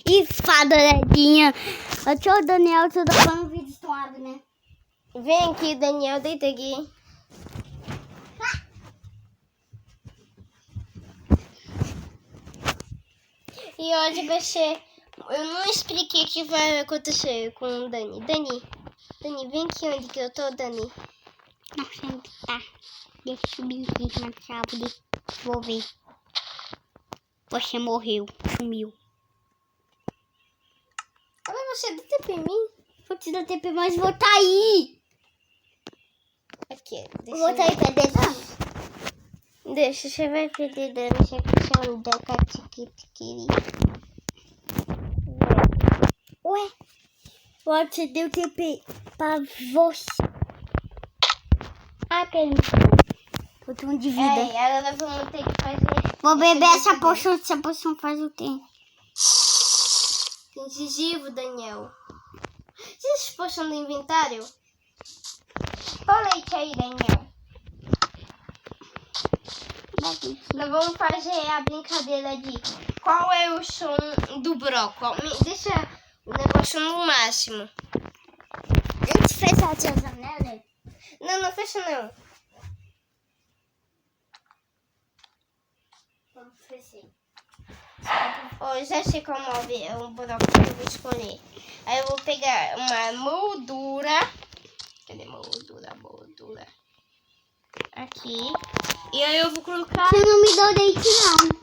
E fadaradinha. Tchau, Daniel, tudo bom? O vídeo suave, né? Vem aqui, Daniel, deita aqui. E hoje vai ser... Eu não expliquei o que vai acontecer com o Dani. Dani, vem aqui onde que eu tô, Dani. Não sei onde tá. Deixa eu subir aqui na árvore. Vou ver. Você morreu. Sumiu. Olha, você dá tempo em mim? Vou te dar tempo, mas vou tá aí. Aqui, Vou tá aí, cadê? Deixa, você vai perder Dani. Você é um decatique. Ué? Você deu tempo pra você. Ah, que eu tenho de vida. Agora vamos ter que fazer... Vou beber essa poção faz o tempo. Tem gengibre, Daniel. Existe poção do inventário? Põe leite aí, Daniel. Nós vamos fazer a brincadeira de qual é o som do brócolis. Deixa o negócio no máximo. A gente fecha a janela? Não, não fecha não. Vamos fechar. Eu já sei qual móvel é o brócolis que eu vou escolher. Aí eu vou pegar uma moldura. Cadê moldura? Aqui. E aí eu vou colocar... Você não me deu leite, não.